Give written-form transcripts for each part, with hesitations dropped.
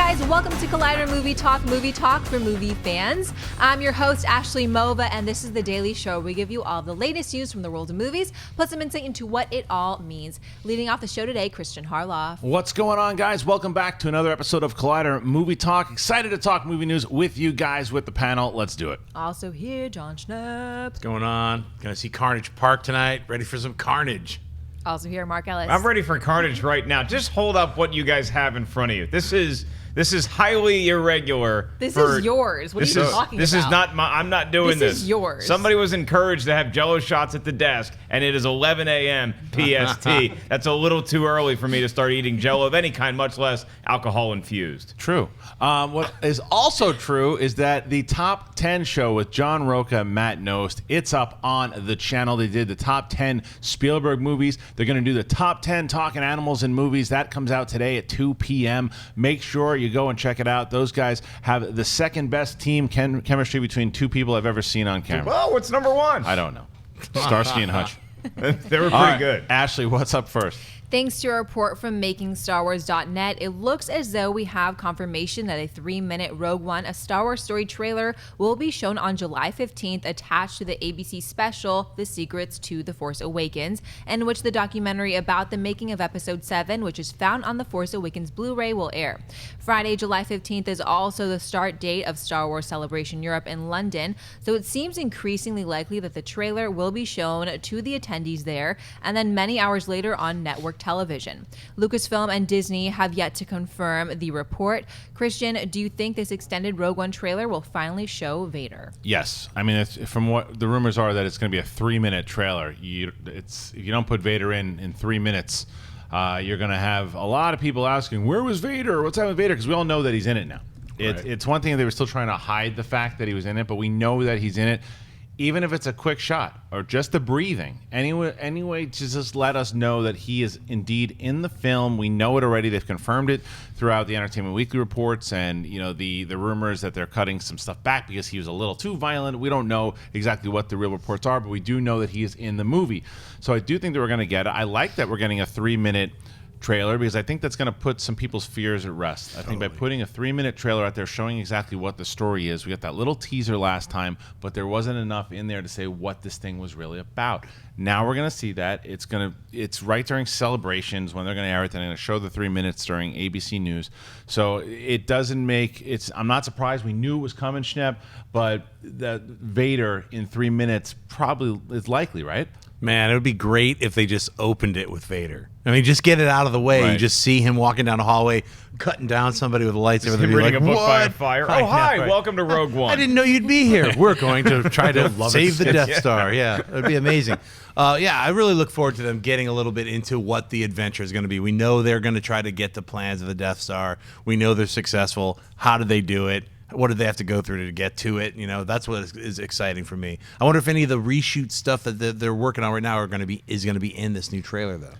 guys, welcome to Collider Movie Talk for movie fans. I'm your host, Ashley Mova, and this is the daily show where we give you all the latest news from the world of movies, plus some insight into what it all means. Leading off the show today, Kristian Harloff. What's going on, guys? Welcome back to another episode of Collider Movie Talk. Excited to talk movie news with you guys, with the panel. Let's do it. Also here, Jon Schnepp. What's going on? Gonna see Carnage Park tonight. Ready for some carnage. Also here, Mark Ellis. I'm ready for carnage right now. Just hold up what you guys have in front of you. This is highly irregular. This is yours. What are you talking about? This is not my. I'm not doing this. This is yours. Somebody was encouraged to have Jell-O shots at the desk, and it is 11 a.m. PST. That's a little too early for me to start eating Jell-O of any kind, much less alcohol infused. True. What is also true is that the Top 10 show with John Roca and Matt Nost, it's up on the channel. They did the Top 10 Spielberg movies. They're going to do the Top 10 Talking Animals in Movies. That comes out today at 2 p.m. Make sure you go and check it out. Those guys have the second best team chemistry between two people I've ever seen on camera. Well, what's number one? I don't know. Starsky and Hutch. They were pretty good. Ashley, what's up first? Thanks to a report from MakingStarWars.net, it looks as though we have confirmation that a 3-minute Rogue One, a Star Wars story trailer, will be shown on July 15th attached to the ABC special, The Secrets to The Force Awakens, in which the documentary about the making of Episode 7, which is found on the Force Awakens Blu-ray, will air. Friday, July 15th is also the start date of Star Wars Celebration Europe in London, so it seems increasingly likely that the trailer will be shown to the attendees there, and then many hours later on network television. Lucasfilm and Disney have yet to confirm the report. Kristian, do you think this extended Rogue One trailer will finally show Vader? Yes. I mean, from what the rumors are, that it's going to be a 3-minute trailer. If you don't put Vader in 3 minutes, you're going to have a lot of people asking, where was Vader? What's happening with Vader? Because we all know that he's in it now. Right. It's one thing that they were still trying to hide the fact that he was in it, but we know that he's in it. Even if it's a quick shot or just the breathing, anyway, to just let us know that he is indeed in the film. We know it already. They've confirmed it throughout the Entertainment Weekly reports, and the rumors that they're cutting some stuff back because he was a little too violent. We don't know exactly what the real reports are, but we do know that he is in the movie. So I do think that we're going to get it. I like that we're getting a 3-minute trailer because I think that's going to put some people's fears at rest. I think by putting a 3-minute trailer out there showing exactly what the story is, we got that little teaser last time, but there wasn't enough in there to say what this thing was really about. Now we're going to see that. It's right during celebrations when they're going to air it. They're going to show the 3 minutes during ABC News. So it doesn't make I'm not surprised. We knew it was coming, Schnepp, but that Vader in 3 minutes probably is likely, right? Man, it would be great if they just opened it with Vader. I mean, just get it out of the way. Right. You just see him walking down a hallway, cutting down somebody with a lightsaber. Him reading a book by a "What?" fire. I Oh, hi, know, right? welcome to Rogue One. I didn't know you'd be here. We're going to try to save the Death Star. Yeah, it would be amazing. I really look forward to them getting a little bit into what the adventure is going to be. We know they're going to try to get the plans of the Death Star. We know they're successful. How did they do it? What did they have to go through to get to it? That's what is exciting for me. I wonder if any of the reshoot stuff that they're working on right now is going to be in this new trailer, though.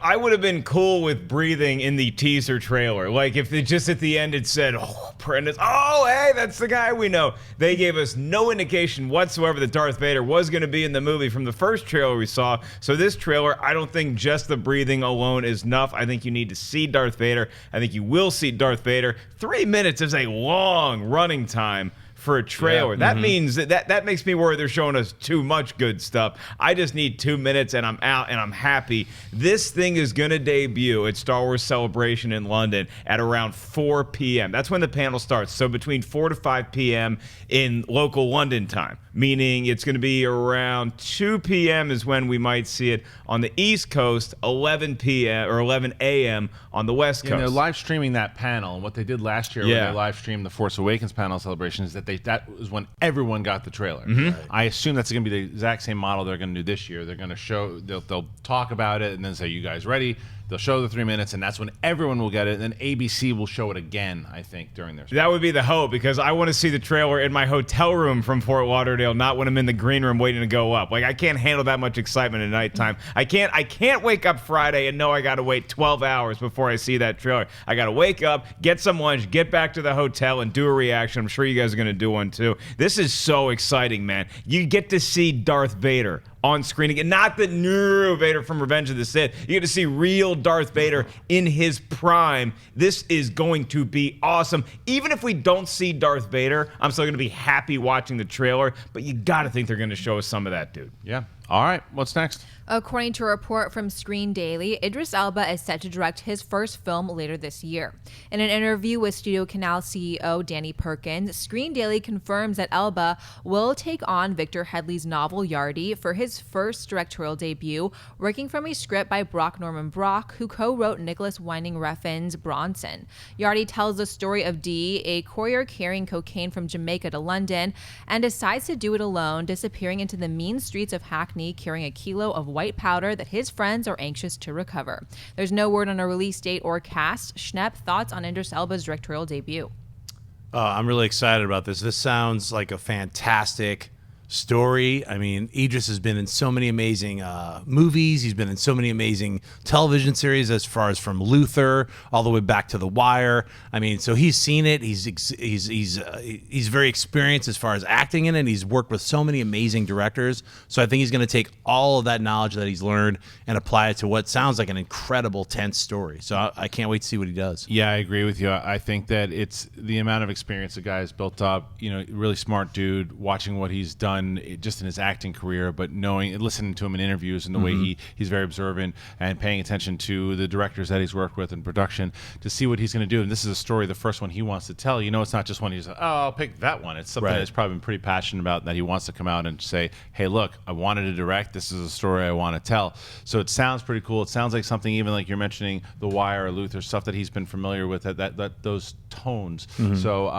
I would have been cool with breathing in the teaser trailer. Like if it just at the end it said, hey, that's the guy we know. They gave us no indication whatsoever that Darth Vader was going to be in the movie from the first trailer we saw. So this trailer, I don't think just the breathing alone is enough. I think you need to see Darth Vader. I think you will see Darth Vader. 3 minutes is a long running time for a trailer. That means that makes me worry they're showing us too much good stuff. I just need 2 minutes and I'm out and I'm happy. This thing is going to debut at Star Wars Celebration in London at around 4 p.m. That's when the panel starts. So between 4 to 5 p.m. in local London time, meaning it's going to be around 2 p.m. is when we might see it on the East Coast, 11 p.m. or 11 a.m. on the West Coast. They're live streaming that panel, and what they did last year when they live streamed the Force Awakens panel celebration is that that was when everyone got the trailer. I assume that's going to be the exact same model they're going to do this year. They're going to show, they'll talk about it and then say, you guys ready? They'll show the 3 minutes, and that's when everyone will get it. And then ABC will show it again, I think, during their. That would be the hope, because I want to see the trailer in my hotel room from Fort Lauderdale, not when I'm in the green room waiting to go up. Like, I can't handle that much excitement at nighttime. I can't wake up Friday and know I got to wait 12 hours before I see that trailer. I got to wake up, get some lunch, get back to the hotel, and do a reaction. I'm sure you guys are going to do one too. This is so exciting, man. You get to see Darth Vader on screen again. Not the new Vader from Revenge of the Sith. You get to see real Darth Vader in his prime. This is going to be awesome. Even if we don't see Darth Vader, I'm still going to be happy watching the trailer, but you got to think they're going to show us some of that, dude. Yeah. All right. What's next? According to a report from Screen Daily, Idris Elba is set to direct his first film later this year. In an interview with Studio Canal CEO Danny Perkins, Screen Daily confirms that Elba will take on Victor Headley's novel Yardie for his first directorial debut, working from a script by Brock Norman Brock, who co-wrote Nicholas Winding Refn's Bronson. Yardie tells the story of Dee, a courier carrying cocaine from Jamaica to London, and decides to do it alone, disappearing into the mean streets of Hackney carrying a kilo of white powder that his friends are anxious to recover. There's no word on a release date or cast. Schnepp, thoughts on Idris Elba's directorial debut? I'm really excited about this. This sounds like a fantastic story. I mean, Idris has been in so many amazing movies. He's been in so many amazing television series, as far as from Luther all the way back to The Wire. I mean, so he's seen it. He's very experienced as far as acting in it. He's worked with so many amazing directors. So I think he's going to take all of that knowledge that he's learned and apply it to what sounds like an incredible, tense story. So I can't wait to see what he does. Yeah, I agree with you. I think that it's the amount of experience the guy has built up. You know, really smart dude. Watching what he's done just in his acting career, but listening to him in interviews and the way he's very observant and paying attention to the directors that he's worked with in production to see what he's going to do. And this is a story, the first one he wants to tell. You know, it's not just one he's like, oh, I'll pick that one. It's something that he's probably been pretty passionate about, that he wants to come out and say, hey, look, I wanted to direct. This is a story I want to tell. So it sounds pretty cool. It sounds like something, even like you're mentioning The Wire or Luther, stuff that he's been familiar with, that those tones. So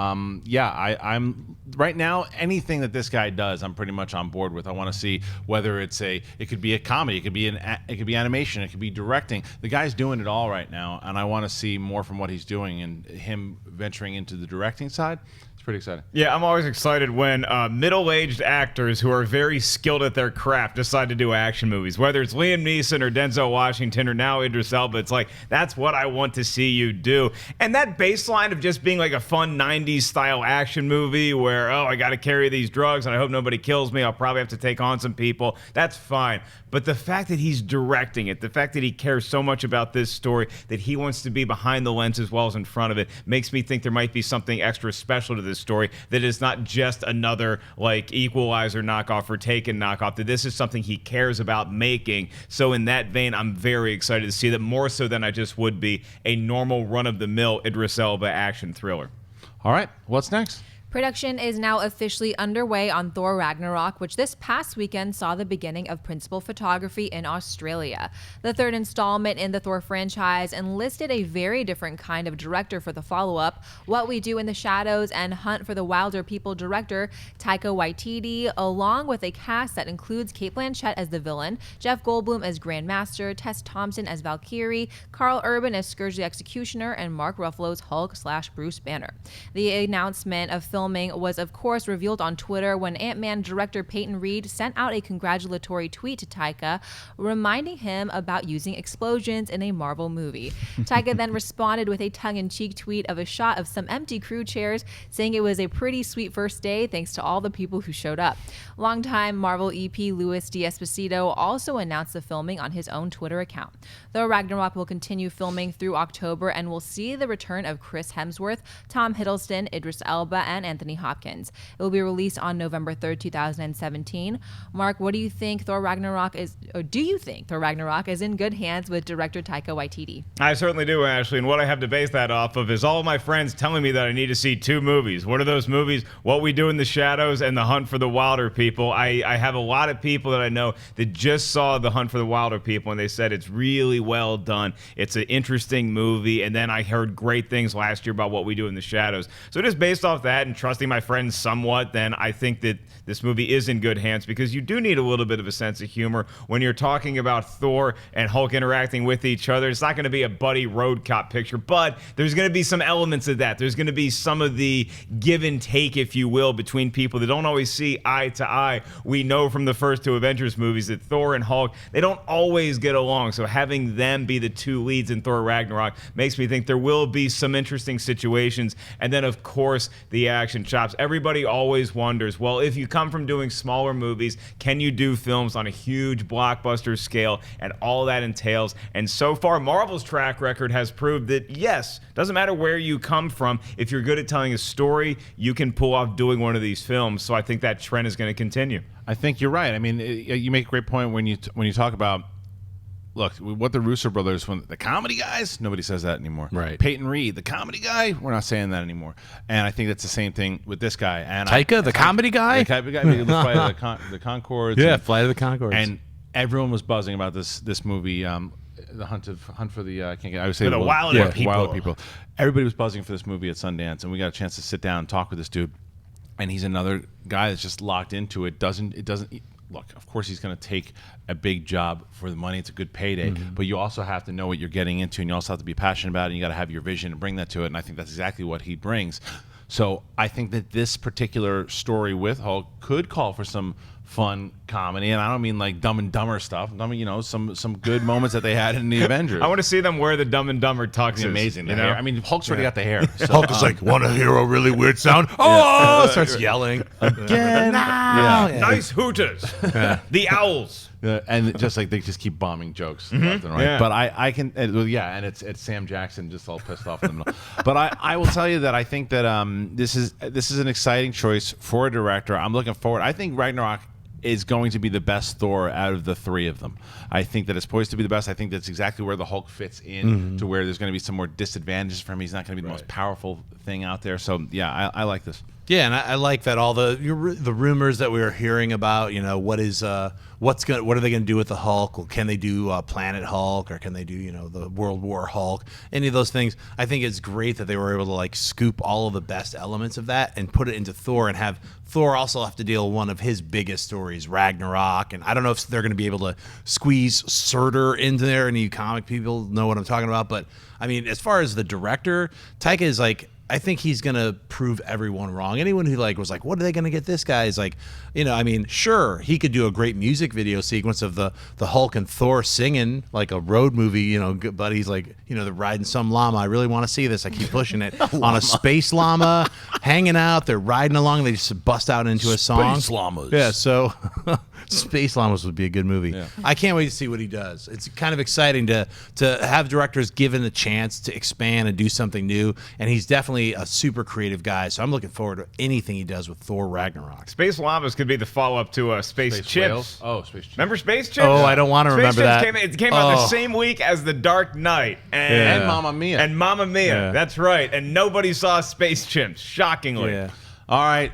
yeah, I'm right now, anything that this guy does, I'm pretty much on board with. I want to see whether it could be a comedy, it could be animation, it could be directing. The guy's doing it all right now, and I want to see more from what he's doing, and him venturing into the directing side. Pretty exciting. Yeah, I'm always excited when middle-aged actors who are very skilled at their craft decide to do action movies. Whether it's Liam Neeson or Denzel Washington or now Idris Elba, it's like, that's what I want to see you do. And that baseline of just being like a fun 90s style action movie where, oh, I got to carry these drugs and I hope nobody kills me, I'll probably have to take on some people, that's fine. But the fact that he's directing it, the fact that he cares so much about this story, that he wants to be behind the lens as well as in front of it, makes me think there might be something extra special to this story, that is not just another like Equalizer knockoff or Taken knockoff, that this is something he cares about making. So in that vein, I'm very excited to see that, more so than I just would be a normal run-of-the-mill Idris Elba action thriller. All right, what's next? Production is now officially underway on Thor Ragnarok, which this past weekend saw the beginning of principal photography in Australia. The third installment in the Thor franchise enlisted a very different kind of director for the follow-up. What We Do in the Shadows and Hunt for the Wilder People director Taika Waititi, along with a cast that includes Cate Blanchett as the villain, Jeff Goldblum as Grand Master, Tess Thompson as Valkyrie, Carl Urban as Scourge the Executioner, and Mark Ruffalo's Hulk/Bruce Banner. The announcement of filming was, of course, revealed on Twitter when Ant-Man director Peyton Reed sent out a congratulatory tweet to Taika, reminding him about using explosions in a Marvel movie. Taika then responded with a tongue-in-cheek tweet of a shot of some empty crew chairs, saying it was a pretty sweet first day thanks to all the people who showed up. Longtime Marvel EP Louis D'Esposito also announced the filming on his own Twitter account. Though Ragnarok will continue filming through October and will see the return of Chris Hemsworth, Tom Hiddleston, Idris Elba, and Anthony Hopkins. It will be released on November 3rd, 2017. Mark, what do you think Thor Ragnarok is, or do you think Thor Ragnarok is in good hands with director Taika Waititi? I certainly do, Ashley, and what I have to base that off of is all of my friends telling me that I need to see two movies. What are those movies? What We Do in the Shadows and The Hunt for the Wilder People. I have a lot of people that I know that just saw The Hunt for the Wilder People, and they said it's really well done. It's an interesting movie, and then I heard great things last year about What We Do in the Shadows. So just based off that and trusting my friends somewhat, then I think that this movie is in good hands, because you do need a little bit of a sense of humor when you're talking about Thor and Hulk interacting with each other. It's not going to be a buddy road cop picture, but there's going to be some elements of that. There's going to be some of the give and take, if you will, between people that don't always see eye to eye. We know from the first two Avengers movies that Thor and Hulk, they don't always get along. So having them be the two leads in Thor Ragnarok makes me think there will be some interesting situations. And then, of course, the action chops. Everybody always wonders, well, if you come from doing smaller movies, can you do films on a huge blockbuster scale and all that entails? And so far, Marvel's track record has proved that, yes, doesn't matter where you come from, if you're good at telling a story, you can pull off doing one of these films. So I think that trend is going to continue. I think you're right. I mean, you make a great point when you talk about, look, what the Russo brothers, when the comedy guys, nobody says that anymore. Right. Peyton Reed, the comedy guy, we're not saying that anymore. And I think that's the same thing with this guy. And Taika, the comedy guy? The comedy guy, maybe Flight of the Conchords. Yeah, Flight of the Conchords. And everyone was buzzing about this movie, the Hunt for the I can't get. I would say For the Wilder People. Wilder People. Everybody was buzzing for this movie at Sundance, and we got a chance to sit down and talk with this dude. And he's another guy that's just locked into it. Look, of course he's going to take a big job for the money. It's a good payday, but you also have to know what you're getting into, and you also have to be passionate about it, and you got to have your vision and bring that to it, and I think that's exactly what he brings. So I think that this particular story with Hulk could call for some fun comedy, and I don't mean like Dumb and Dumber stuff. I mean, some good moments that they had in the Avengers. I want to see them wear the Dumb and Dumber tuxes. Amazing, you know? hair. I mean, Hulk's already got the hair. So, Hulk is like, want to hear a really weird sound? Oh, starts yelling. again. Nice hooters. The owls. And just like they just keep bombing jokes left and right. Yeah. But I can, and it's Sam Jackson just all pissed off in the middle. But I will tell you that I think that this is an exciting choice for a director. I'm looking forward. I think Ragnarok is going to be the best Thor out of the three of them. I think that it's poised to be the best. I think that's exactly where the Hulk fits in to where there's going to be some more disadvantages for him. He's not going to be the most powerful thing out there. So yeah, I like this. Yeah, and I like that all the rumors that we were hearing about, what are they going to do with the Hulk? Well, can they do Planet Hulk, or can they do the World War Hulk? Any of those things. I think it's great that they were able to like scoop all of the best elements of that and put it into Thor, and have Thor also have to deal with one of his biggest stories, Ragnarok. And I don't know if they're going to be able to squeeze Surtur into there. Any comic people know what I'm talking about, but I mean, as far as the director, Taika is like, I think he's going to prove everyone wrong. Anyone who was like, what are they going to get this guy? Is like, I mean, sure, he could do a great music video sequence of the Hulk and Thor singing like a road movie, but he's like, they're riding some llama. I really want to see this. I keep pushing it. On a space llama, hanging out. They're riding along. They just bust out into a song. Space llamas. Yeah, so Space Llamas would be a good movie. Yeah. I can't wait to see what he does. It's kind of exciting to have directors given a chance to expand and do something new, and he's definitely a super creative guy, so I'm looking forward to anything he does with Thor Ragnarok. Space Llamas could be the follow-up to Space Chips. Whales? Oh, Space Chips. Remember Space Chips? Oh, I don't want to remember that. It came out the same week as The Dark Knight. And Mamma Mia. And Mamma Mia. Yeah. That's right. And nobody saw Space Chimps, shockingly. Yeah. All right,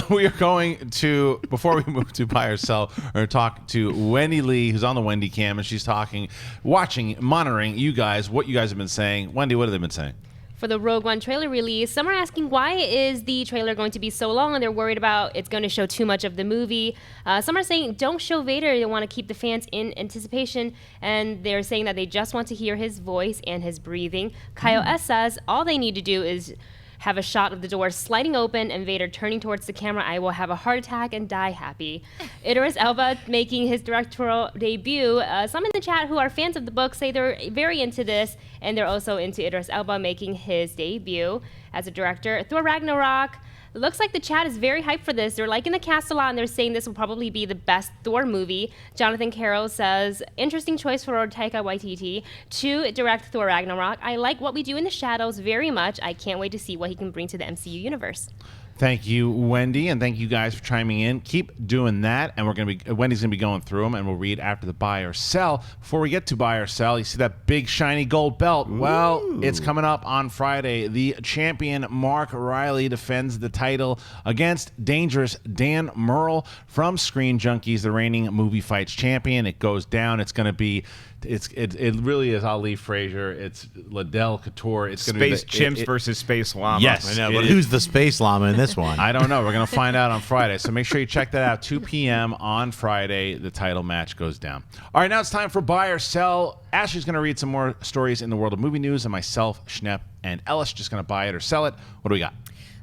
we are going to, before we move to Buy or Sell, we're going to talk to Wendy Lee, who's on the Wendy Cam, and she's monitoring you guys, what you guys have been saying. Wendy, what have they been saying? For the Rogue One trailer release, some are asking why is the trailer going to be so long, and they're worried about it's going to show too much of the movie. Some are saying don't show Vader, they want to keep the fans in anticipation, and they're saying that they just want to hear his voice and his breathing. Kyle S says all they need to do is have a shot of the door sliding open and Vader turning towards the camera. I will have a heart attack and die happy. Idris Elba making his directorial debut. Some in the chat who are fans of the book say they're very into this, and they're also into Idris Elba making his debut as a director. Thor Ragnarok. It looks like the chat is very hyped for this. They're liking the cast a lot, and they're saying this will probably be the best Thor movie. Jonathan Carroll says, interesting choice for Taika Waititi to direct Thor Ragnarok. I like what we do in the shadows very much. I can't wait to see what he can bring to the MCU universe. Thank you, Wendy, and thank you guys for chiming in. Keep doing that, and Wendy's gonna be going through them, and we'll read after the Buy or Sell. Before we get to Buy or Sell, you see that big shiny gold belt? Ooh. Well, it's coming up on Friday. The champion Mark Riley defends the title against dangerous Dan Murrell from Screen Junkies, the reigning movie fights champion. It goes down. It's gonna be. It really is Ali Frazier. It's Liddell Couture. It's going to be Space Chimps versus Space Llama. Yes, I know, but who's the Space Llama in this one? I don't know. We're going to find out on Friday. So make sure you check that out. 2 p.m. on Friday, the title match goes down. All right, now it's time for Buy or Sell. Ashley's going to read some more stories in the world of movie news, and myself, Schnepp, and Ellis just going to buy it or sell it. What do we got?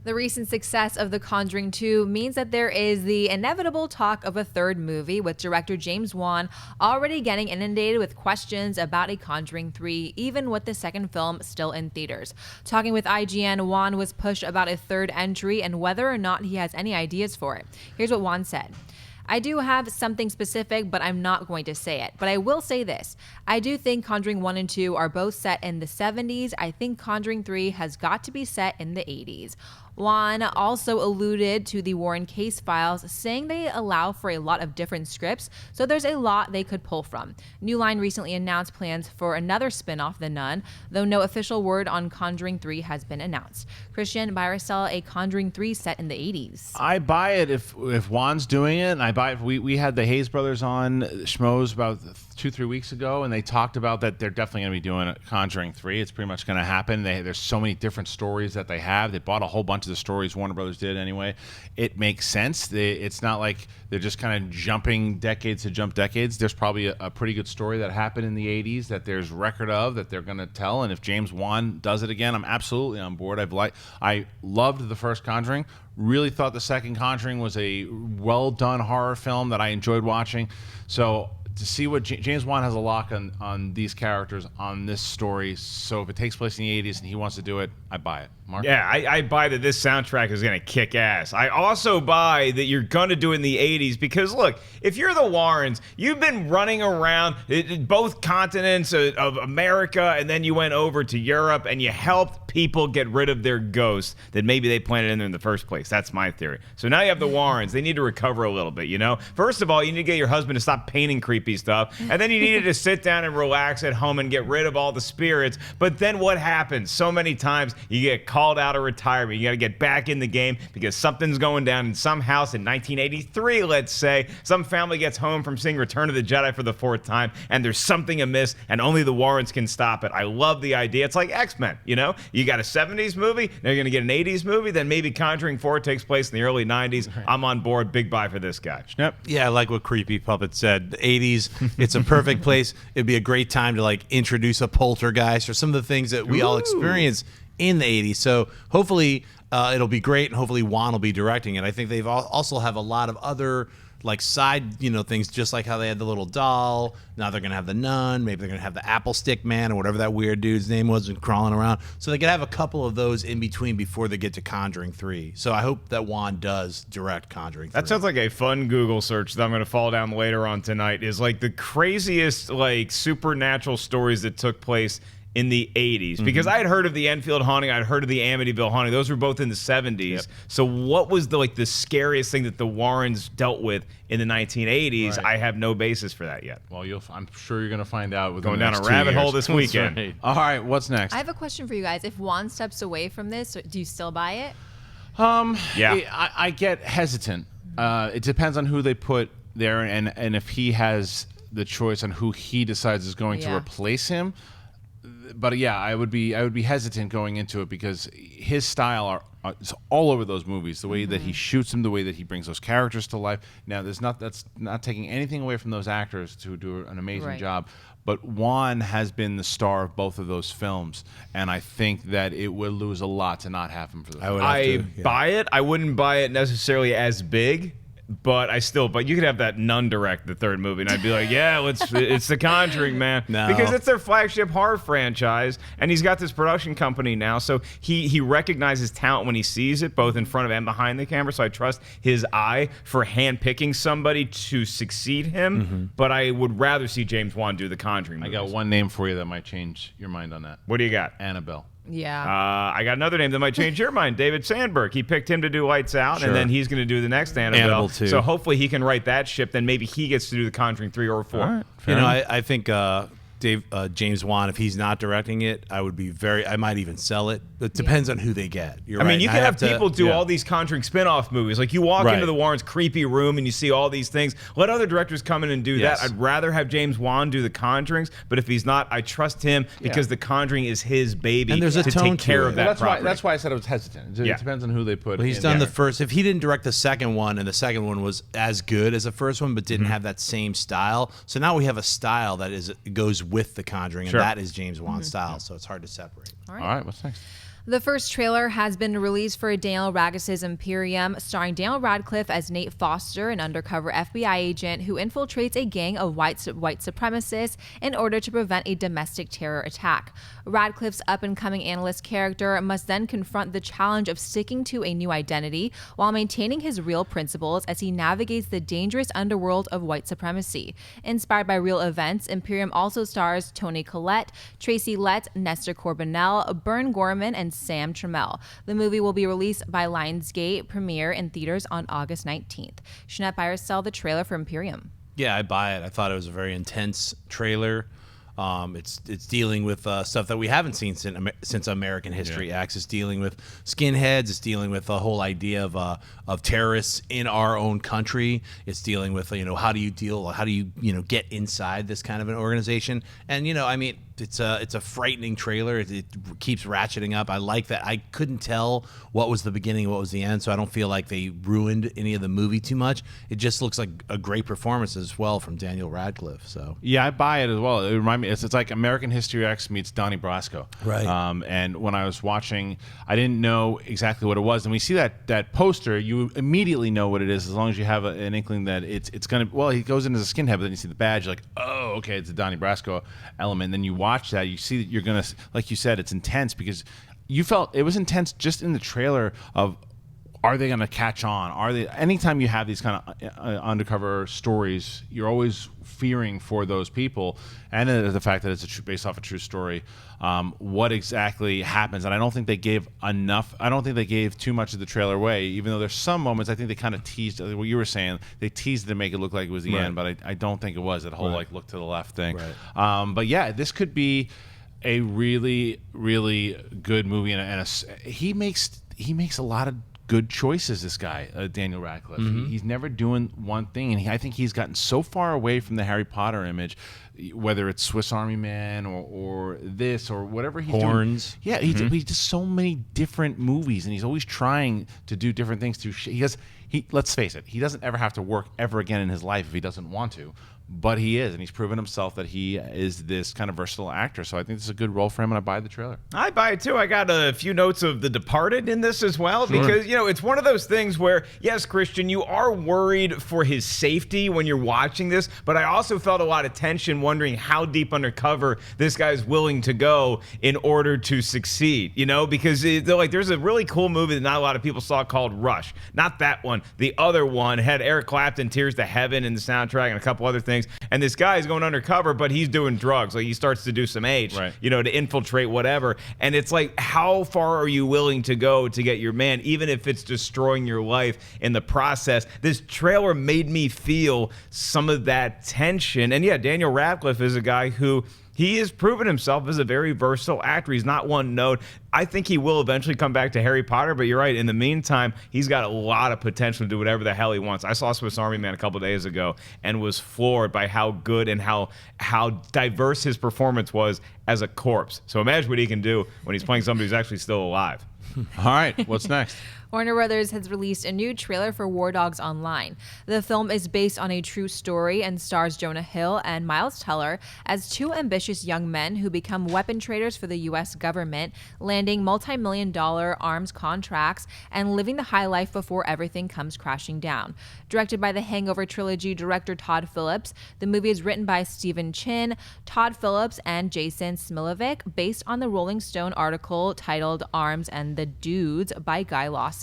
The recent success of The Conjuring 2 means that there is the inevitable talk of a third movie, with director James Wan already getting inundated with questions about a Conjuring 3, even with the second film still in theaters. Talking with IGN, Wan was pushed about a third entry and whether or not he has any ideas for it. Here's what Wan said. I do have something specific, but I'm not going to say it. But I will say this. I do think Conjuring 1 and 2 are both set in the 70s. I think Conjuring 3 has got to be set in the 80s. Wan also alluded to the Warren case files, saying they allow for a lot of different scripts, so there's a lot they could pull from. New Line recently announced plans for another spin-off, The Nun, though no official word on Conjuring 3 has been announced. Kristian, buy or sell a Conjuring 3 set in the 80s? I buy it if Juan's doing it, and I buy it. We had the Hayes brothers on Schmoes about 2-3 weeks ago, and they talked about that they're definitely going to be doing a Conjuring 3. It's pretty much going to happen. There's so many different stories that they have. They bought a whole bunch of the stories Warner Brothers did anyway. It makes sense. It's not like they're just kind of jumping decades to jump decades. There's probably a pretty good story that happened in the 80s that there's record of that they're going to tell, and if James Wan does it again, I'm absolutely on board. I loved the first Conjuring. Really thought the second Conjuring was a well-done horror film that I enjoyed watching. So to see what James Wan has a lock on these characters, on this story. So if it takes place in the 80s and he wants to do it, I buy it. Mark? Yeah, I buy that this soundtrack is going to kick ass. I also buy that you're going to do it in the 80s because, look, if you're the Warrens, you've been running around both continents of America, and then you went over to Europe and you helped people get rid of their ghosts that maybe they planted in there in the first place. That's my theory. So now you have the Warrens. They need to recover a little bit, you know? First of all, you need to get your husband to stop painting creepy stuff, and then you needed to sit down and relax at home and get rid of all the spirits. But then what happens? So many times you get called out of retirement. You got to get back in the game because something's going down in some house in 1983, let's say. Some family gets home from seeing Return of the Jedi for the 4th time, and there's something amiss, and only the Warrens can stop it. I love the idea. It's like X-Men, you know? You got a 70s movie, now you're going to get an 80s movie, then maybe Conjuring 4 takes place in the early 90s. Right. I'm on board. Big buy for this guy. Schnepp? Yeah, I like what Creepy Puppet said. The 80s, it's a perfect place. It'd be a great time to like introduce a poltergeist or some of the things that we all experience in the 80s. So hopefully it'll be great, and hopefully Juan will be directing it. I think they've also have a lot of other like side things, just like how they had the little doll. Now they're gonna have the nun. Maybe they're gonna have the apple stick man or whatever that weird dude's name was and crawling around. So they could have a couple of those in between before they get to Conjuring 3. So I hope that Juan does direct Conjuring 3. That sounds like a fun Google search that I'm gonna fall down later on tonight. Is like the craziest like supernatural stories that took place in the 80s, because I had heard of the Enfield haunting, I'd heard of the Amityville haunting. Those were both in the 70s. Yep. So what was the scariest thing that the Warrens dealt with in the 1980s? Right. I have no basis for that yet. Well, I'm sure you're going to find out. With going down a rabbit hole this weekend. Right. All right, what's next? I have a question for you guys. If Juan steps away from this, do you still buy it? Yeah. I get hesitant. It depends on who they put there, and if he has the choice on who he decides is going to replace him. But yeah, I would be hesitant going into it because his style is all over those movies. The way that he shoots them, the way that he brings those characters to life. Now, that's not taking anything away from those actors who do an amazing job. But Juan has been the star of both of those films, and I think that it would lose a lot to not have him for the. I buy it. I wouldn't buy it necessarily as big. But you could have that nun direct the third movie, and I'd be like, yeah, it's The Conjuring, man. No. Because it's their flagship horror franchise, and he's got this production company now, so he recognizes talent when he sees it, both in front of and behind the camera, so I trust his eye for handpicking somebody to succeed him, but I would rather see James Wan do The Conjuring movies. I got one name for you that might change your mind on that. What do you got? Annabelle. Yeah. I got another name that might change your mind. David Sandberg. He picked him to do Lights Out, and then he's going to do the next Annabelle 2. So hopefully he can write that ship. Then maybe he gets to do The Conjuring 3 or 4. Right, I think James Wan, if he's not directing it, I might even sell it. It depends on who they get. I mean, you can have people do all these Conjuring spin-off movies. Like you walk into the Warrens' creepy room and you see all these things. Let other directors come in and do that. I'd rather have James Wan do The Conjurings, but if he's not, I trust him because The Conjuring is his baby. And there's a to tone take care of that property. That's why I said I was hesitant. It depends on who they put. Well, he's done the first. If he didn't direct the second one, and the second one was as good as the first one, but didn't have that same style, so now we have a style that goes with The Conjuring. And that is James Wan's style, so it's hard to separate. All right, what's next? The first trailer has been released for Daniel Radcliffe's Imperium, starring Daniel Radcliffe as Nate Foster, an undercover FBI agent who infiltrates a gang of white supremacists in order to prevent a domestic terror attack. Radcliffe's up-and-coming analyst character must then confront the challenge of sticking to a new identity while maintaining his real principles as he navigates the dangerous underworld of white supremacy. Inspired by real events, Imperium also stars Toni Collette, Tracy Letts, Nestor Corbinell, Bern Gorman, and Sam Trammell. The movie will be released by Lionsgate, premiere in theaters on August 19th. Schnepp buyers sell the trailer for Imperium. Yeah, I buy it. I thought it was a very intense trailer. It's dealing with stuff that we haven't seen since American History X. It's dealing with skinheads. It's dealing with the whole idea of terrorists in our own country. It's dealing with how do you get inside this kind of an organization. And it's a frightening trailer. It keeps ratcheting up. I like that. I couldn't tell what was the beginning and what was the end, so I don't feel like they ruined any of the movie too much. It just looks like a great performance as well from Daniel Radcliffe. So yeah, I buy it as well. It reminds me. It's like American History X meets Donnie Brasco. Right. And when I was watching, I didn't know exactly what it was. And we see that poster, you immediately know what it is as long as you have an inkling that it's going to. Well, he goes in as a skinhead, but then you see the badge, you're like, oh, okay, it's a Donnie Brasco element. And then you watch that, you see that you're gonna, like you said, it's intense because you felt it was intense just in the trailer of. Are they going to catch on? Anytime you have these kind of undercover stories, you're always fearing for those people, and the fact that it's based off a true story. What exactly happens? And I don't think they gave enough. I don't think they gave too much of the trailer away. Even though there's some moments, I think they kind of teased what you were saying. They teased to make it look like it was the end, but I don't think it was. That whole like look to the left thing. Right. But yeah, this could be a really, really good movie, and he makes a lot of good choices, this guy, Daniel Radcliffe. He's never doing one thing, and I think he's gotten so far away from the Harry Potter image, whether it's Swiss Army Man or this or whatever he's Horns. doing. Yeah, he does so many different movies, and he's always trying to do different things. Let's face it, he doesn't ever have to work ever again in his life if he doesn't want to. But he is, and he's proven himself that he is this kind of versatile actor. So I think this is a good role for him, and I buy the trailer. I buy it too. I got a few notes of The Departed in this as well, because it's one of those things where, yes, Kristian, you are worried for his safety when you're watching this, but I also felt a lot of tension wondering how deep undercover this guy's willing to go in order to succeed. Because there's a really cool movie that not a lot of people saw called Rush. Not that one. The other one had Eric Clapton, Tears to Heaven in the soundtrack, and a couple other things. And this guy is going undercover, but he's doing drugs. Like, he starts to do some H, to infiltrate whatever. And it's like, how far are you willing to go to get your man, even if it's destroying your life in the process? This trailer made me feel some of that tension. And yeah, Daniel Radcliffe is a guy who he has proven himself as a very versatile actor. He's not one note. I think he will eventually come back to Harry Potter, but you're right. In the meantime, he's got a lot of potential to do whatever the hell he wants. I saw Swiss Army Man a couple days ago and was floored by how good and how diverse his performance was as a corpse. So imagine what he can do when he's playing somebody who's actually still alive. All right, what's next? Warner Brothers has released a new trailer for War Dogs Online. The film is based on a true story and stars Jonah Hill and Miles Teller as two ambitious young men who become weapon traders for the U.S. government, landing multi-million-dollar arms contracts and living the high life before everything comes crashing down. Directed by the Hangover trilogy director Todd Phillips, the movie is written by Stephen Chin, Todd Phillips, and Jason Smilovic, based on the Rolling Stone article titled Arms and the Dudes by Guy Lawson.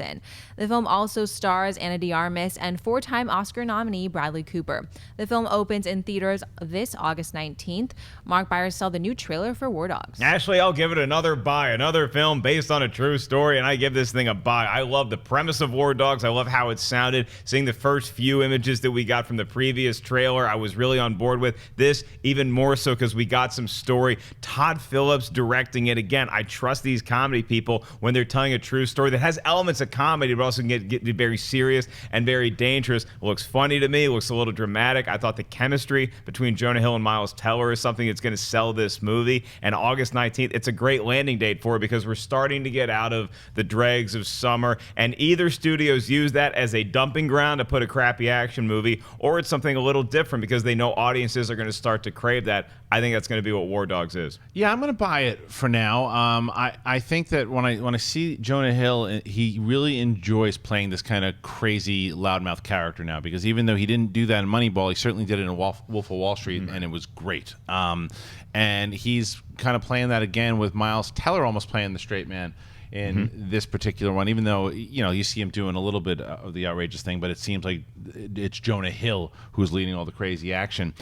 The film also stars Ana de Armas and four-time Oscar nominee Bradley Cooper. The film opens in theaters this August 19th. Mark buyers sell the new trailer for War Dogs. Ashley, I'll give it another buy. Another film based on a true story, and I give this thing a buy. I love the premise of War Dogs. I love how it sounded. Seeing the first few images that we got from the previous trailer, I was really on board with this, even more so because we got some story. Todd Phillips directing it. Again, I trust these comedy people when they're telling a true story that has elements of comedy, but also can get very serious and very dangerous. It looks funny to me. It looks a little dramatic. I thought the chemistry between Jonah Hill and Miles Teller is something that's going to sell this movie. And August 19th, it's a great landing date for it because we're starting to get out of the dregs of summer, and either studios use that as a dumping ground to put a crappy action movie, or it's something a little different because they know audiences are going to start to crave that. I think that's going to be what War Dogs is. Yeah, I'm going to buy it for now. I think that when I see Jonah Hill, he really enjoys playing this kind of crazy loudmouth character now, because even though he didn't do that in Moneyball, he certainly did it in Wolf of Wall Street, and it was great. And he's kind of playing that again with Miles Teller almost playing the straight man in this particular one, even though, you know, you see him doing a little bit of the outrageous thing, but it seems like it's Jonah Hill who's leading all the crazy action.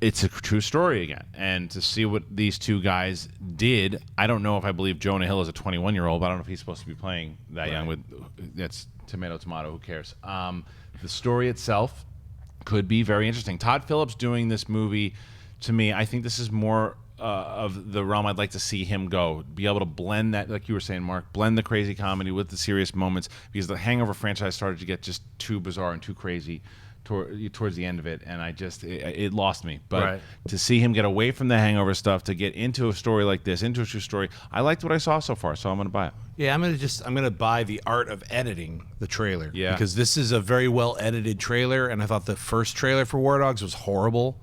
It's a true story again, and to see what these two guys did, I don't know if I believe Jonah Hill is a 21-year-old, but I don't know if he's supposed to be playing that young. With that's tomato, who cares? The story itself could be very interesting. Todd Phillips doing this movie, to me, I think this is more of the realm I'd like to see him go. Be able to blend that, like you were saying, Mark, blend the crazy comedy with the serious moments, because the Hangover franchise started to get just too bizarre and too crazy towards the end of it, and it lost me. But to see him get away from the Hangover stuff to get into a story like this, into a true story, I liked what I saw so far, so I'm going to buy it. Yeah, I'm gonna buy The Art of Editing, the trailer. Yeah, because this is a very well edited trailer, and I thought the first trailer for War Dogs was horrible.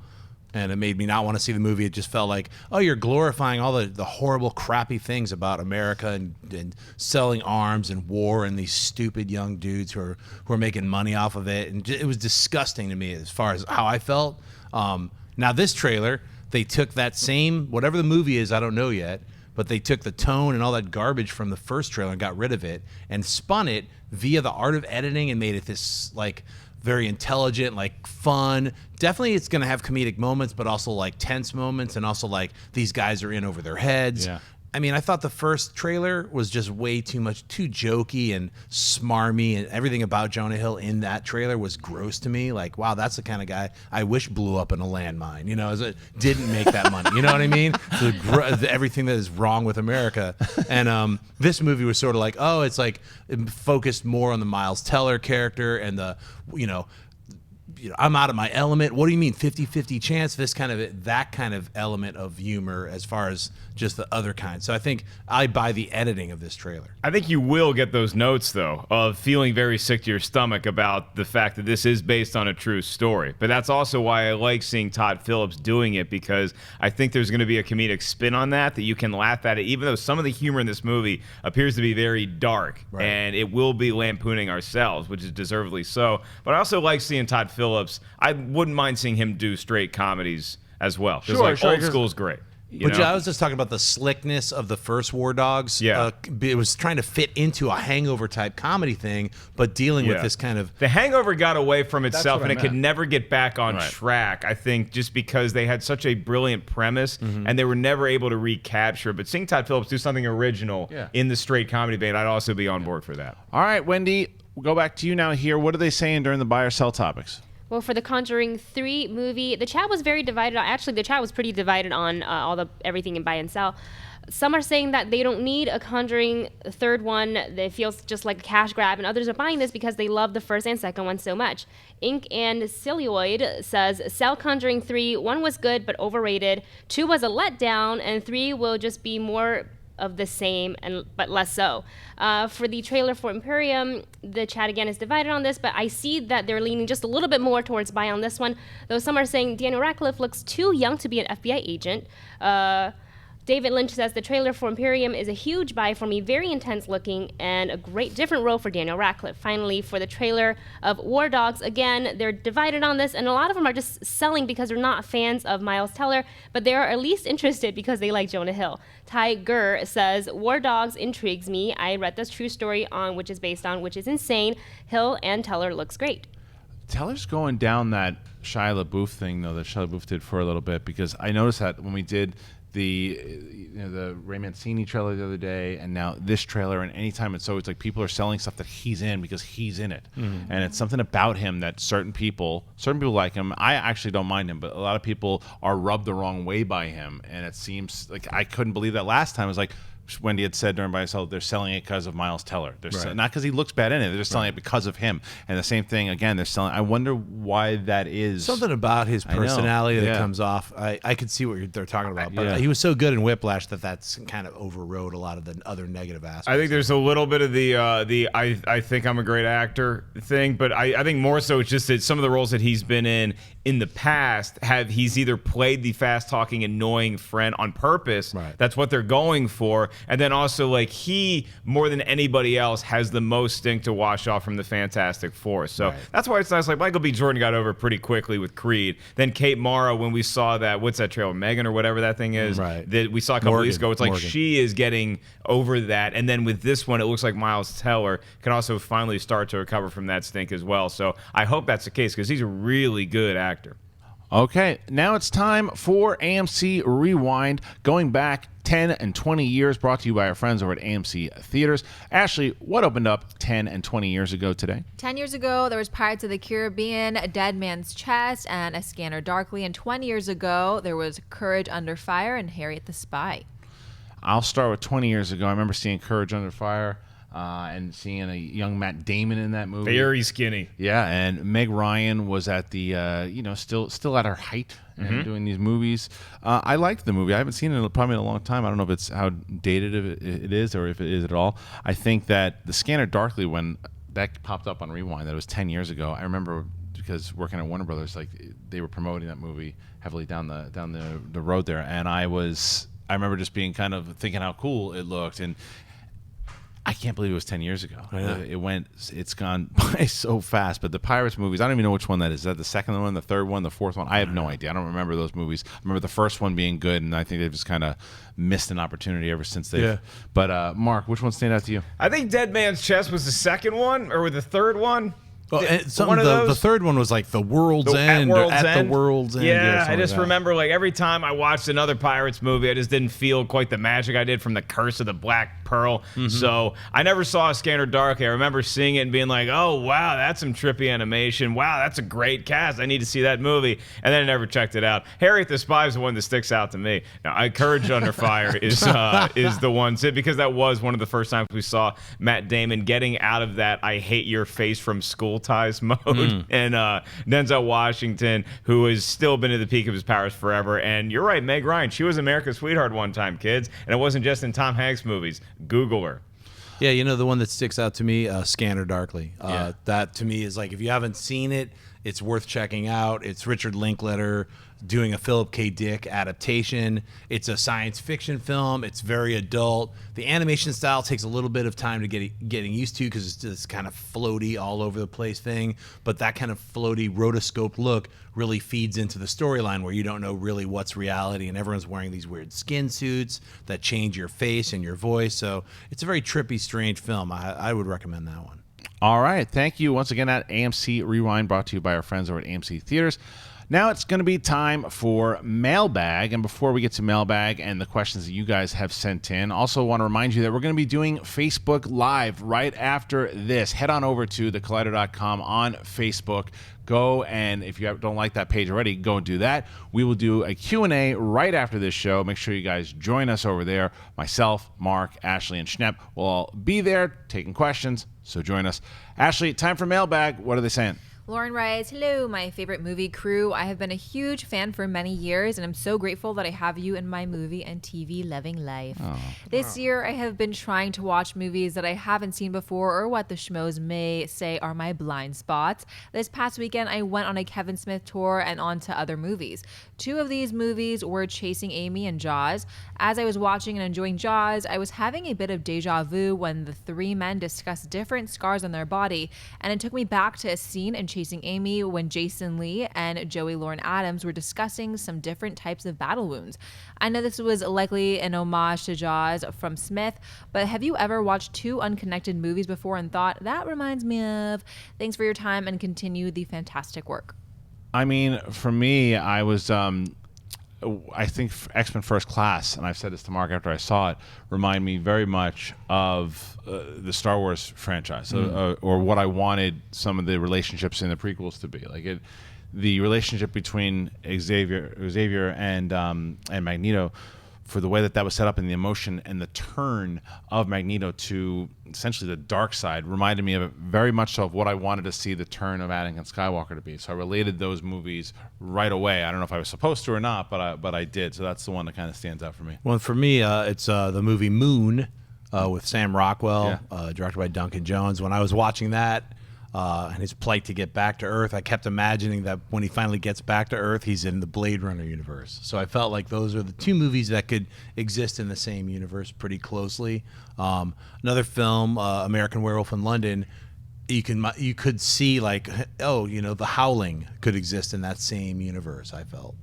And it made me not want to see the movie. It just felt like, oh, you're glorifying all the horrible, crappy things about America and selling arms and war and these stupid young dudes who are making money off of it. And it was disgusting to me as far as how I felt. Now, this trailer, they took that same, whatever the movie is, I don't know yet, but they took the tone and all that garbage from the first trailer and got rid of it and spun it via the art of editing and made it this, like, very intelligent, like fun. Definitely it's going to have comedic moments, but also like tense moments, and also like these guys are in over their heads. Yeah. I mean, I thought the first trailer was just way too jokey and smarmy, and everything about Jonah Hill in that trailer was gross to me. Like, wow, that's the kind of guy I wish blew up in a landmine, you know, as it didn't make that money. You know what I mean? Everything that is wrong with America. And this movie was sort of like, oh, it's like it focused more on the Miles Teller character and the, you know, I'm out of my element. What do you mean 50-50 chance? That kind of element of humor as far as just the other kind. So I think I buy the editing of this trailer. I think you will get those notes, though, of feeling very sick to your stomach about the fact that this is based on a true story. But that's also why I like seeing Todd Phillips doing it, because I think there's going to be a comedic spin on that you can laugh at it, even though some of the humor in this movie appears to be very dark. Right. And it will be lampooning ourselves, which is deservedly so. But I also like seeing Todd Phillips. I wouldn't mind seeing him do straight comedies as well. Sure, old school is great. But I was just talking about the slickness of the first War Dogs. Yeah. It was trying to fit into a Hangover type comedy thing, but dealing with this kind of... The Hangover got away from itself, and it could never get back on track, I think, just because they had such a brilliant premise, and they were never able to recapture it. But seeing Todd Phillips do something original in the straight comedy vein, I'd also be on board for that. All right, Wendy, we'll go back to you now here. What are they saying during the buy or sell topics? Well, for the Conjuring 3 movie, the chat was very divided. Actually, the chat was pretty divided on everything in buy and sell. Some are saying that they don't need a Conjuring third one. It feels just like a cash grab. And others are buying this because they love the first and second one so much. Ink and Celluloid says, sell Conjuring 3. 1 was good but overrated. 2 was a letdown. And 3 will just be more of the same, but less so. For the trailer for Imperium, the chat again is divided on this, but I see that they're leaning just a little bit more towards buy on this one, though some are saying Daniel Radcliffe looks too young to be an FBI agent. David Lynch says the trailer for Imperium is a huge buy for me, very intense looking, and a great different role for Daniel Radcliffe. Finally, for the trailer of War Dogs, again, they're divided on this, and a lot of them are just selling because they're not fans of Miles Teller, but they are at least interested because they like Jonah Hill. Ty Gurr says, War Dogs intrigues me. I read this true story on which is based on, which is insane. Hill and Teller looks great. Teller's going down that Shia LaBeouf thing, though, that Shia LaBeouf did for a little bit, because I noticed that when we did the Ray Mancini trailer the other day, and now this trailer, and anytime it's always like people are selling stuff that he's in because he's in it, and it's something about him that certain people like him. I actually don't mind him, but a lot of people are rubbed the wrong way by him, and it seems like I couldn't believe that last time. It was like, Wendy had said during By Yourself, they're selling it because of Miles Teller. They're not because he looks bad in it. They're just selling it because of him. And the same thing again. They're selling. I wonder why that is. Something about his personality that comes off. I could see what they're talking about. But he was so good in Whiplash that's kind of overrode a lot of the other negative aspects. I think there's a little bit of the I think I'm a great actor thing, but I think more so it's just that some of the roles that he's been in the past he's either played the fast talking annoying friend on purpose. Right. That's what they're going for. And then also, like, he, more than anybody else, has the most stink to wash off from the Fantastic Four. So that's why it's nice. Like, Michael B. Jordan got over pretty quickly with Creed. Then Kate Mara, when we saw that, what's that trailer, Megan or whatever that thing is, that we saw a couple weeks ago, it's like she is getting over that. And then with this one, it looks like Miles Teller can also finally start to recover from that stink as well. So I hope that's the case because he's a really good actor. Okay, now it's time for AMC Rewind, going back 10 and 20 years, brought to you by our friends over at AMC Theaters. Ashley, what opened up 10 and 20 years ago today? 10 years ago, there was Pirates of the Caribbean, A Dead Man's Chest, and A Scanner Darkly. And 20 years ago, there was Courage Under Fire and Harriet the Spy. I'll start with 20 years ago. I remember seeing Courage Under Fire. And seeing a young Matt Damon in that movie. Very skinny. Yeah, and Meg Ryan was at the, still at her height and doing these movies. I liked the movie. I haven't seen it probably in a long time. I don't know if it's how dated it is or if it is at all. I think that The Scanner Darkly, when that popped up on Rewind, that was 10 years ago. I remember because working at Warner Brothers, like they were promoting that movie heavily down the road there, and I remember just being kind of thinking how cool it looked. And I can't believe it was 10 years ago. It's gone by so fast. But the Pirates movies, I don't even know which one that is. Is that the second one, the third one, the fourth one? I have no idea. I don't remember those movies. I remember the first one being good, and I think they've just kind of missed an opportunity ever since they've. Yeah. But Mark, which one stand out to you? I think Dead Man's Chest was the second one, or the third one. Well, the third one was like The World's End. At the World's End. Yeah, I just remember like every time I watched another Pirates movie, I just didn't feel quite the magic I did from The Curse of the Black Pearl. So I never saw A Scanner Darkly. I remember seeing it and being like, oh, wow, that's some trippy animation. Wow, that's a great cast. I need to see that movie. And then I never checked it out. Harriet the Spy is the one that sticks out to me. Now, Courage Under Fire is the one, because that was one of the first times we saw Matt Damon getting out of that I hate your face from school ties mode. And Denzel Washington, who has still been at the peak of his powers forever. And you're right, Meg Ryan, she was America's sweetheart one time, kids. And it wasn't just in Tom Hanks movies. Google her. Yeah, the one that sticks out to me, Scanner Darkly. That to me is like, if you haven't seen it, it's worth checking out. It's Richard Linklater doing a Philip K. Dick adaptation. It's a science fiction film. It's very adult. The animation style takes a little bit of time to getting used to because it's this kind of floaty, all over the place thing. But that kind of floaty, rotoscope look really feeds into the storyline where you don't know really what's reality, and everyone's wearing these weird skin suits that change your face and your voice. So it's a very trippy, strange film. I would recommend that one. All right. Thank you once again at AMC Rewind, brought to you by our friends over at AMC Theaters. Now it's going to be time for Mailbag. And before we get to Mailbag and the questions that you guys have sent in, also want to remind you that we're going to be doing Facebook Live right after this. Head on over to thecollider.com on Facebook. Go, and if you don't like that page already, go and do that. We will do a Q&A right after this show. Make sure you guys join us over there. Myself, Mark, Ashley, and Schnepp will all be there taking questions, so join us. Ashley, time for Mailbag. What are they saying? Lauren writes, hello, my favorite movie crew. I have been a huge fan for many years, and I'm so grateful that I have you in my movie and TV loving life. This year, I have been trying to watch movies that I haven't seen before or what the schmoes may say are my blind spots. This past weekend, I went on a Kevin Smith tour and on to other movies. 2 of these movies were Chasing Amy and Jaws. As I was watching and enjoying Jaws, I was having a bit of deja vu when the 3 men discussed different scars on their body, and it took me back to a scene in Chasing Amy when Jason Lee and Joey Lauren Adams were discussing some different types of battle wounds. I know this was likely an homage to Jaws from Smith, but have you ever watched 2 unconnected movies before and thought, that reminds me of? Thanks for your time and continue the fantastic work. I mean, for me, I was... I think X-Men First Class, and I've said this to Mark after I saw it, remind me very much of the Star Wars franchise, or what I wanted some of the relationships in the prequels to be. Like the relationship between Xavier and Magneto for the way that was set up and the emotion and the turn of Magneto to essentially the dark side reminded me of very much so of what I wanted to see the turn of Anakin Skywalker to be. So I related those movies right away. I don't know if I was supposed to or not, but I did. So that's the one that kind of stands out for me. Well, for me, it's the movie Moon with Sam Rockwell, directed by Duncan Jones. When I was watching that and his plight to get back to Earth, I kept imagining that when he finally gets back to Earth, he's in the Blade Runner universe. So I felt like those are the two movies that could exist in the same universe pretty closely. Another film, American Werewolf in London, you could see like, The Howling could exist in that same universe, I felt.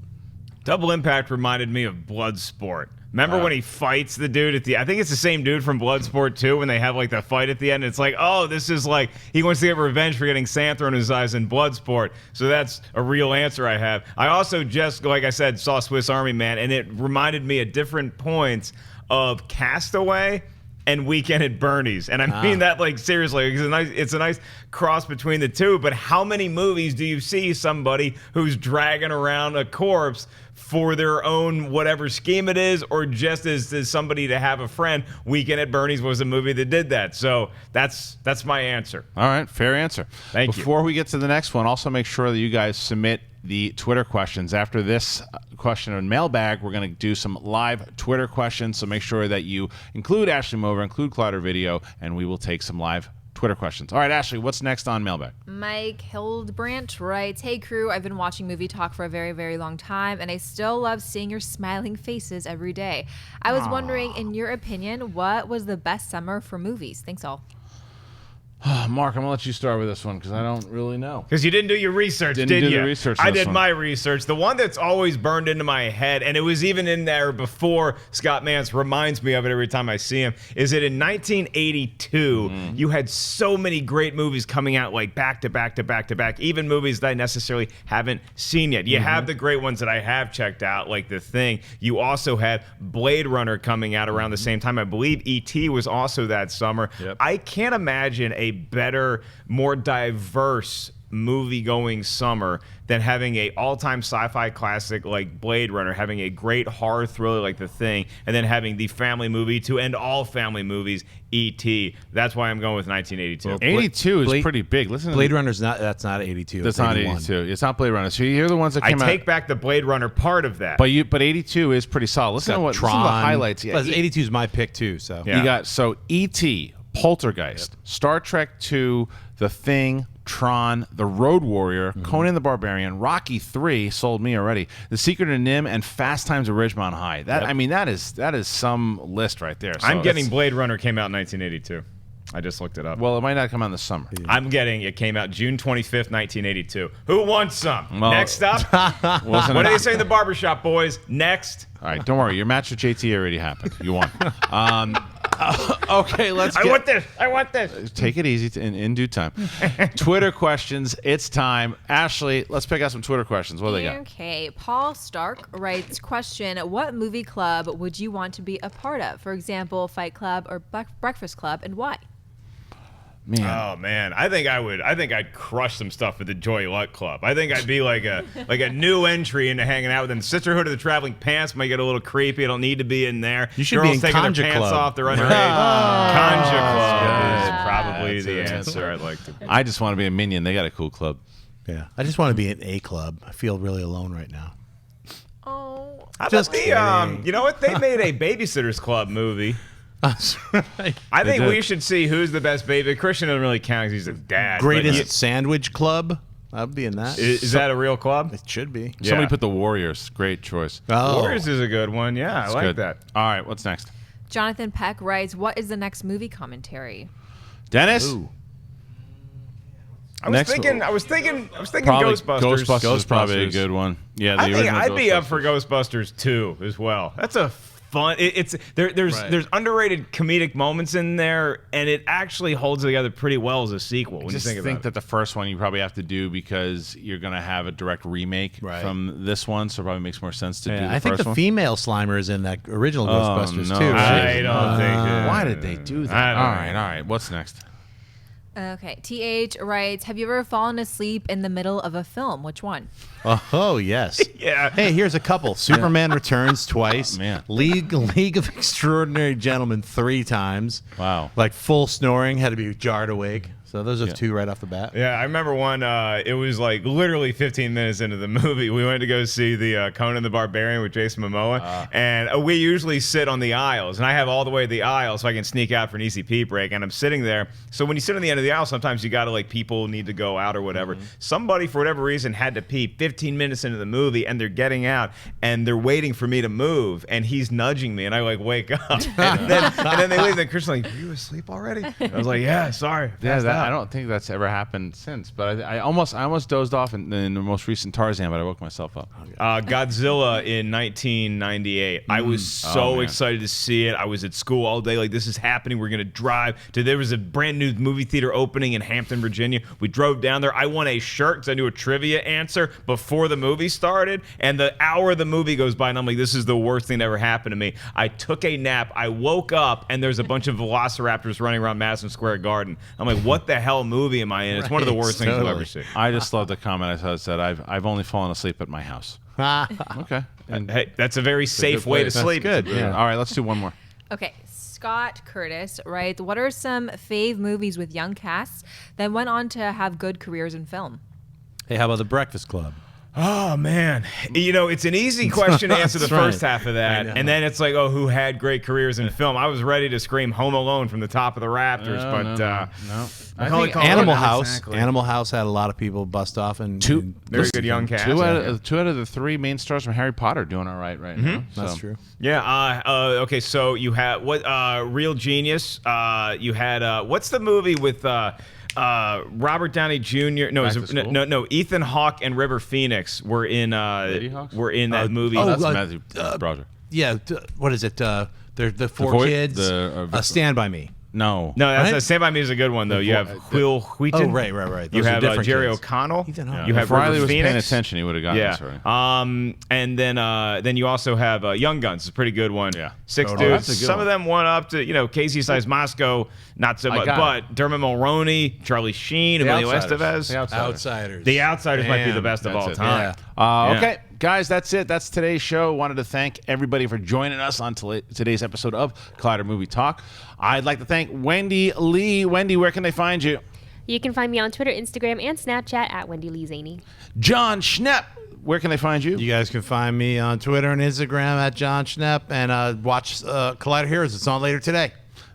Double Impact reminded me of Bloodsport. Remember when he fights the dude at the... I think it's the same dude from Bloodsport 2 when they have like the fight at the end. It's like, oh, this is like... He wants to get revenge for getting sand thrown in his eyes in Bloodsport. So that's a real answer I have. I also just, like I said, saw Swiss Army Man, and it reminded me at different points of Castaway and Weekend at Bernie's. And I mean that like seriously. It's a nice cross between the two. But how many movies do you see somebody who's dragging around a corpse for their own whatever scheme it is, or just as somebody to have a friend? Weekend at Bernie's was a movie that did that. So that's my answer. All right, fair answer. Thank you. Before we get to the next one, also make sure that you guys submit the Twitter questions. After this question and mailbag, we're going to do some live Twitter questions. So make sure that you include Ashley Mova, include Clouder Video, and we will take some live Twitter questions. All right, Ashley, what's next on mailbag? Mike Hildebrandt writes, "Hey crew, I've been watching Movie Talk for a very, very long time, and I still love seeing your smiling faces every day. I was wondering, in your opinion, what was the best summer for movies? Thanks all." Mark, I'm going to let you start with this one because I don't really know. Because you didn't do your research, did you? Didn't do the research I on this did one. my research. The one that's always burned into my head, and it was even in there before Scott Mance reminds me of it every time I see him, is that in 1982, you had so many great movies coming out like back to back to back to back, even movies that I necessarily haven't seen yet. You have the great ones that I have checked out, like The Thing. You also had Blade Runner coming out around the same time. I believe E.T. was also that summer. Yep. I can't imagine a better, more diverse movie-going summer than having a all-time sci-fi classic like Blade Runner, having a great horror thriller like The Thing, and then having the family movie to end all family movies, E.T. That's why I'm going with 1982. Well, 82 is Blade- pretty big. Listen, Blade Runner's not. That's not 82. That's it's not 81. 82. It's not Blade Runner. So you hear the ones that I came out. take back the Blade Runner part of that. But 82 is pretty solid. Listen to listen to the highlights. Yeah, 82 is my pick too. So Yeah. You got E.T., Poltergeist, Star Trek II, The Thing, Tron, The Road Warrior, Conan the Barbarian, Rocky 3 sold me already. The Secret of Nim and Fast Times at Ridgemont High. I mean that is some list right there. So I'm getting it's- Blade Runner came out in 1982. I just looked it up. Well, it might not come out in the summer. I'm getting it came out June 25th, 1982. Who wants some? Well- Next up. Wasn't What it? do they say in the barbershop, boys? Next. All right, don't worry. Your match with JT already happened. You won. Okay, let's I get... want this. I want this. Take it easy in due time. Twitter questions. It's time. Ashley, let's pick out some Twitter questions. What do they got? Okay, Paul Stark writes, question, what movie club would you want to be a part of? For example, Fight Club or Breakfast Club, and why? Man. Oh man, I think I'd crush some stuff with the Joy Luck Club. I think I'd be like a new entry into hanging out with them. Sisterhood of the Traveling Pants might get a little creepy. I don't need to be in there. You should Girls be in taking Conja their pants Club. off. They're underage. Conja Club is probably the answer I'd like to be. I just want to be a minion. They got a cool club. yeah, I just want to be in a club. I feel really alone right now. Oh, How about Just the kidding. you know what? They made a Babysitters Club movie. That's right. I think did. we should see who's the best baby. Christian doesn't really count because he's a dad. but Greatest Sandwich Club. I'd be in that. is that a real club? It should be. Somebody Yeah. put the Warriors. Great choice. Oh, Warriors is a good one. Yeah, It's I like good. that. All right, what's next? Jonathan Peck writes, what is the next movie commentary? Dennis? Ooh. I was thinking Probably Ghostbusters. Ghostbusters is probably a Ghostbusters. good one. Yeah, the I think original I'd be up for Ghostbusters. Ghostbusters 2 as well. That's a fun. There's Right. underrated comedic moments in there, and it actually holds together pretty well as a sequel. When Just you think think about that the first one you probably have to do because you're going to have a direct remake Right. from this one, so it probably makes more sense to do Yeah, the I think first the one. female Slimer is in that original Ghostbusters no. too. it. right? I don't think. Why did they do that? I don't All know. right. What's next? Okay. TH writes, have you ever fallen asleep in the middle of a film? Which one? Oh, yes. Yeah. Hey, here's a couple. Superman Returns twice. Oh, man. League of Extraordinary Gentlemen 3 times. Wow. Like full snoring, had to be jarred awake. So those are 2 right off the bat. Yeah, I remember one, it was like literally 15 minutes into the movie. We went to go see the Conan the Barbarian with Jason Momoa, and we usually sit on the aisles, and I have all the way to the aisle so I can sneak out for an easy pee break, and I'm sitting there. So when you sit on the end of the aisle, sometimes you got to, like, people need to go out or whatever. Somebody, for whatever reason, had to pee 15 minutes into the movie, and they're getting out, and they're waiting for me to move, and he's nudging me, and I, like, wake up. and then they leave, and Kristian's like, are you asleep already? I was like, yeah, sorry. Yeah, I don't think that's ever happened since, but I almost dozed off in the most recent Tarzan, but I woke myself up. Godzilla in 1998. I was so excited to see it. I was at school all day, like, this is happening. We're gonna drive to. There was a brand new movie theater opening in Hampton, Virginia. We drove down there. I won a shirt because I knew a trivia answer before the movie started. And the hour of the movie goes by, and I'm like, this is the worst thing that ever happened to me. I took a nap. I woke up, and there's a bunch of velociraptors running around Madison Square Garden. I'm like, what the hell movie am I in? It's one of the worst things I've ever seen. I just love the comment I said I've only fallen asleep at my house. Okay. And Hey, that's a very safe way to sleep. Good. yeah. All right, let's do one more. Okay. Scott Curtis writes, what are some fave movies with young casts that went on to have good careers in film? Hey, how about The Breakfast Club? Oh, man. You know, it's an easy question to answer the That's right. first half of that. And then it's like, oh, who had great careers in film? I was ready to scream Home Alone from the top of the rafters, No. I I think think Animal not House. exactly. Animal House had a lot of people bust off and Very good young cast. two out of the 3 main stars from Harry Potter doing all right now. That's So, true. Yeah. Okay. So you had what? Real Genius. You had what's the movie with Robert Downey Jr. No, Back it was, to School? no. Ethan Hawke and River Phoenix were in Hawks? were in that movie. Oh, that's Oh, Matthew Broderick. Yeah. What is it? They're the 4 voice- kids. Stand By Me. No. No, that's Right? Stand By Me is a good one though. You have Will Wheaton. Oh, right. You Those are have different Jerry kids. O'Connell. Ethan Hawke. You have if Riley River was paying Phoenix. attention, he would have gotten this already. And then you also have Young Guns. It's a pretty good one. Yeah. 6 Totally. dudes. That's a good Some one. of them went up to Casey Size Moscow, not so much, got but Dermot Mulroney, Charlie Sheen, The Emilio Outsiders. Estevez. The Outsiders. Outsiders. The Outsiders might be the Damn, best of that's all it. time. Yeah. Okay, guys, that's it. That's today's show. Wanted to thank everybody for joining us on today's episode of Collider Movie Talk. I'd like to thank Wendy Lee. Wendy, where can they find you? You can find me on Twitter, Instagram, and Snapchat at Wendy Lee Zaney. Jon Schnepp, where can they find you? You guys can find me on Twitter and Instagram at Jon Schnepp, and watch Collider Heroes. It's on later today.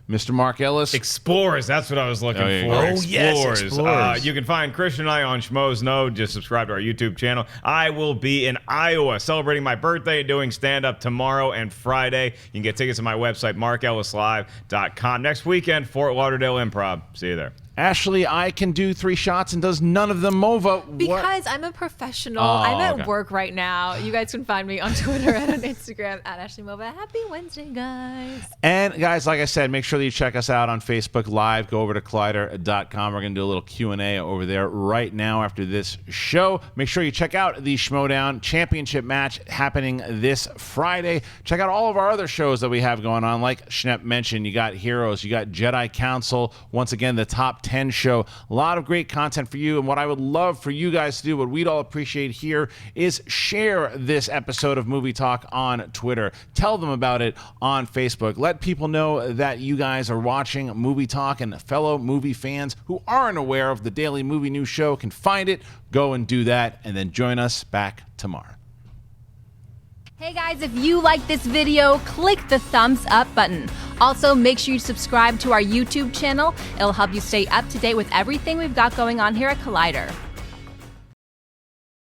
Mr. Mark Ellis. Explorers, that's what I was looking yeah, for. yeah. Oh, yes, Explorers. You can find Kristian and I on Schmoes Know. Just subscribe to our YouTube channel. I will be in Iowa celebrating my birthday and doing stand-up tomorrow and Friday. You can get tickets at my website, markellislive.com. Next weekend, Fort Lauderdale Improv. See you there. Ashley, I can do 3 shots and does none of them. Mova. What? Because I'm a professional. Oh, I'm at okay. work right now. You guys can find me on Twitter and on Instagram at Ashley Mova. Happy Wednesday, guys. And guys, like I said, make sure that you check us out on Facebook Live. Go over to collider.com. We're going to do a little Q&A over there right now after this show. Make sure you check out the Schmodown Championship match happening this Friday. Check out all of our other shows that we have going on. Like Schnepp mentioned, you got Heroes, you got Jedi Council. Once again, the Top 10 show. A lot of great content for you. And what I would love for you guys to do, what we'd all appreciate here, is share this episode of Movie Talk on Twitter. Tell them about it on Facebook. Let people know that you guys are watching Movie Talk, and fellow movie fans who aren't aware of the daily movie news show can find it. Go and do that, and then join us back tomorrow. Hey guys, if you like this video, click the thumbs up button. Also, make sure you subscribe to our YouTube channel. It'll help you stay up to date with everything we've got going on here at Collider.